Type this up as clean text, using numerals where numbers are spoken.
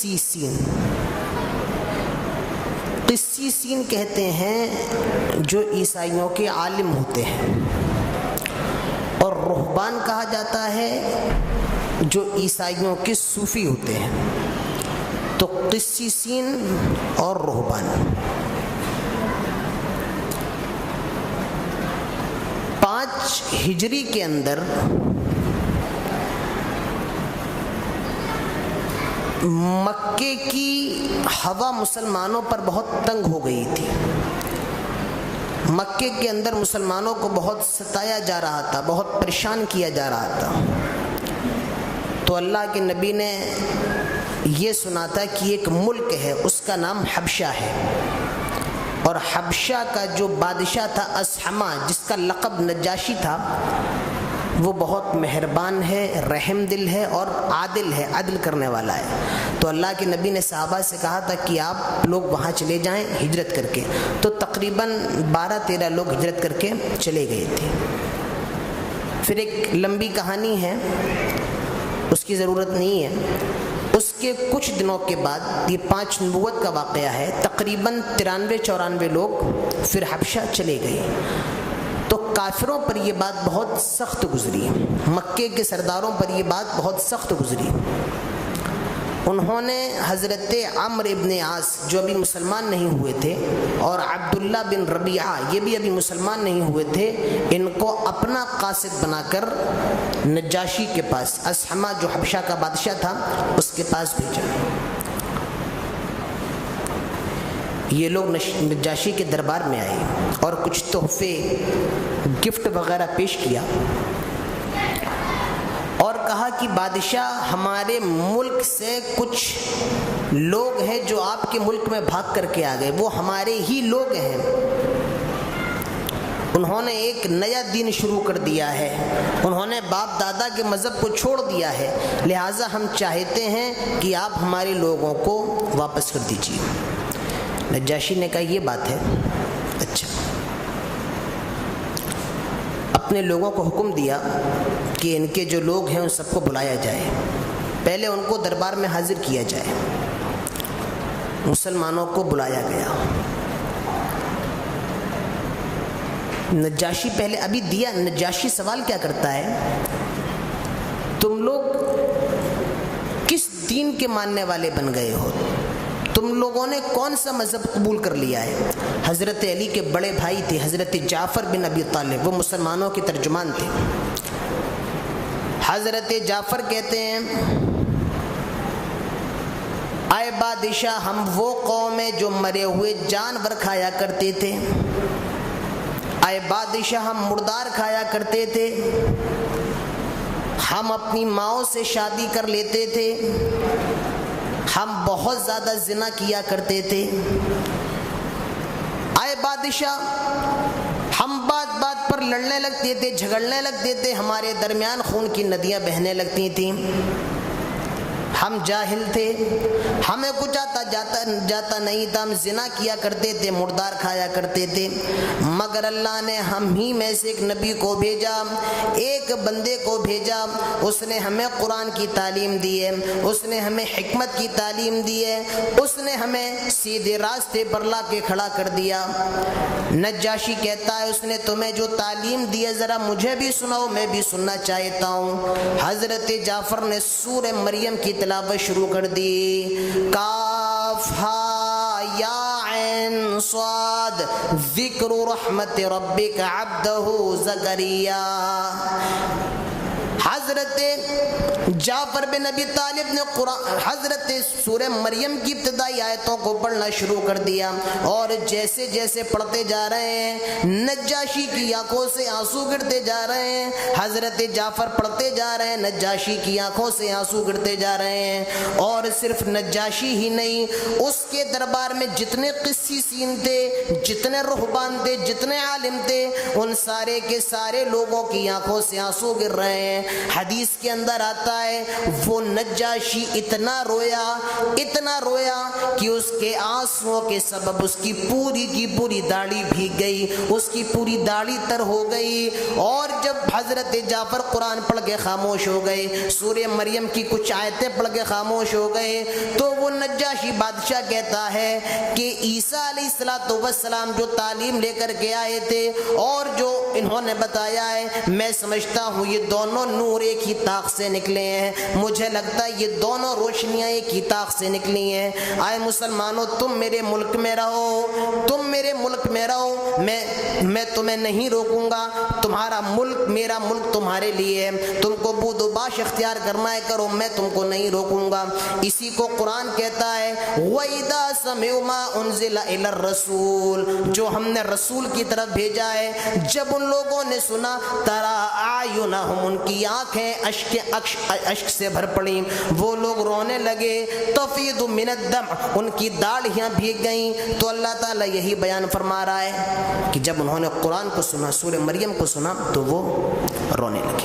قسیسین. قسیسین کہتے ہیں جو عیسائیوں کے عالم ہوتے ہیں، اور رہبان کہا جاتا ہے جو عیسائیوں کے صوفی ہوتے ہیں. تو قسیسین اور رہبان. 5 ہجری کے اندر مکے کی ہوا مسلمانوں پر بہت تنگ ہو گئی تھی. مکے کے اندر مسلمانوں کو بہت ستایا جا رہا تھا، بہت پریشان کیا جا رہا تھا. تو اللہ کے نبی نے یہ سنا تھا کہ ایک ملک ہے، اس کا نام حبشہ ہے، اور حبشہ کا جو بادشاہ تھا اسحمہ، جس کا لقب نجاشی تھا، وہ بہت مہربان ہے، رحم دل ہے اور عادل ہے، عدل کرنے والا ہے. تو اللہ کے نبی نے صحابہ سے کہا تھا کہ آپ لوگ وہاں چلے جائیں ہجرت کر کے. تو تقریباً 12-13 لوگ ہجرت کر کے چلے گئے تھے. پھر ایک لمبی کہانی ہے، اس کی ضرورت نہیں ہے. اس کے کچھ دنوں کے بعد، یہ 5 نبوت کا واقعہ ہے، تقریباً 93-94 لوگ پھر حبشہ چلے گئے. تو کافروں پر یہ بات بہت سخت گزری، مکے کے سرداروں پر یہ بات بہت سخت گزری. انہوں نے حضرت عمرو ابن عاص، جو ابھی مسلمان نہیں ہوئے تھے، اور عبداللہ بن ربیعہ، یہ بھی ابھی مسلمان نہیں ہوئے تھے، ان کو اپنا قاصد بنا کر نجاشی کے پاس، اسحمہ جو حبشہ کا بادشاہ تھا، اس کے پاس بھیجا. یہ لوگ نجاشی کے دربار میں آئے اور کچھ تحفے، گفٹ وغیرہ پیش کیا، اور کہا کہ بادشاہ، ہمارے ملک سے کچھ لوگ ہیں جو آپ کے ملک میں بھاگ کر کے آ گئے، وہ ہمارے ہی لوگ ہیں. انہوں نے ایک نیا دین شروع کر دیا ہے، انہوں نے باپ دادا کے مذہب کو چھوڑ دیا ہے، لہٰذا ہم چاہتے ہیں کہ آپ ہمارے لوگوں کو واپس کر دیجیے. نجاشی نے کہا یہ بات ہے، اچھا. اپنے لوگوں کو حکم دیا کہ ان کے جو لوگ ہیں ان سب کو بلایا جائے، پہلے ان کو دربار میں حاضر کیا جائے. مسلمانوں کو بلایا گیا. نجاشی پہلے ابھی دیا. نجاشی سوال کیا کرتا ہے، تم لوگ کس دین کے ماننے والے بن گئے ہو؟ تم لوگوں نے کون سا مذہب قبول کر لیا ہے؟ حضرت علی کے بڑے بھائی تھے حضرت جعفر بن ابی طالب، وہ مسلمانوں کے ترجمان تھے. حضرت جعفر کہتے ہیں، اے بادشاہ، ہم وہ قوم ہیں جو مرے ہوئے جانور کھایا کرتے تھے. اے بادشاہ، ہم مردار کھایا کرتے تھے. ہم اپنی ماؤں سے شادی کر لیتے تھے. ہم بہت زیادہ زنا کیا کرتے تھے. اے بادشاہ، ہم بات بات پر لڑنے لگتے تھے، جھگڑنے لگتے تھے، ہمارے درمیان خون کی ندیاں بہنے لگتی تھیں. ہم جاہل تھے، ہمیں کچھ جاتا نہیں تھا، ہم زنا کیا کرتے تھے، مردار کھایا کرتے تھے. مگر اللہ نے ہم ہی میں سے ایک نبی کو بھیجا، ایک بندے کو بھیجا. اس نے ہمیں قرآن کی تعلیم دی ہے، اس نے ہمیں حکمت کی تعلیم دی ہے، اس نے ہمیں سیدھے راستے پر لا کے کھڑا کر دیا. نجاشی کہتا ہے، اس نے تمہیں جو تعلیم دی ہے ذرا مجھے بھی سناؤ، میں بھی سننا چاہتا ہوں. حضرت جعفر نے سورہ مریم کی تلاوت شروع کر دی. کاف ہا یا عین صاد ذکر رحمت ربک عبدہ زکریا. حضرت جعفر بن ابی طالب نے حضرت سورہ مریم کی ابتدائی آیتوں کو پڑھنا شروع کر دیا، اور جیسے جیسے پڑھتے جا رہے ہیں نجاشی کی آنکھوں سے آنسو گرتے جا رہے ہیں. حضرت جعفر پڑھتے جا رہے ہیں، نجاشی کی آنکھوں سے آنسو گرتے جا رہے ہیں. اور صرف نجاشی ہی نہیں، اس کے دربار میں جتنے قسیسین تھے، جتنے رہبان تھے، جتنے عالم تھے، ان سارے کے سارے لوگوں کی آنکھوں سے آنسو گر رہے ہیں. حدیث کے اندر آتا ہے وہ نجاشی اتنا رویا کہ اس کے آنسوؤں کے سبب اس کی پوری داڑھی بھیگ گئی، اس کی پوری داڑھی تر ہو گئی. اور جب حضرت جعفر قرآن پڑھ کے خاموش ہو گئے، سورہ مریم کی کچھ آیتیں پڑھ کے خاموش ہو گئے، تو وہ نجاشی بادشاہ کہتا ہے کہ عیسیٰ علیہ السلام جو تعلیم لے کر کے آئے تھے اور جو انہوں نے بتایا ہے، میں سمجھتا ہوں یہ دونوں نور ایک ہی طاق سے نکلے ہیں، مجھے لگتا ہے یہ دونوں روشنیاں ایک ہی طاق سے نکلی ہیں۔ آئے مسلمانوں، تم میرے ملک میں رہو، تم میرے ملک میں رہو، میں تمہیں نہیں روکوں گا، تمہارا ملک میرا ملک تمہارے لیے ہے، تم کو بود و باش اختیار کرنا ہے کرو، میں تم کو نہیں روکوں گا۔ اسی کو قرآن کہتا ہے وَإِذَا سَمِعُوا مَا أُنزِلَ إِلَى الرَّسُولِ، جو ہم نے رسول کی طرف بھیجا ہے، جب ان لوگوں نے سنا تَرَىٰ أَعْيُنَهُمْ، ان کی آنکھیں اشک سے بھر پڑیں، وہ لوگ رونے لگے، تَفِيضُ مِنَ الدَّمْعِ، ان کی داڑھیاں بھیگ گئیں۔ تو اللہ تعالیٰ یہی بیان فرما رہا ہے کہ جب انہوں نے قرآن کو سنا، سورہ مریم کو سنا، تو وہ رونے لگے۔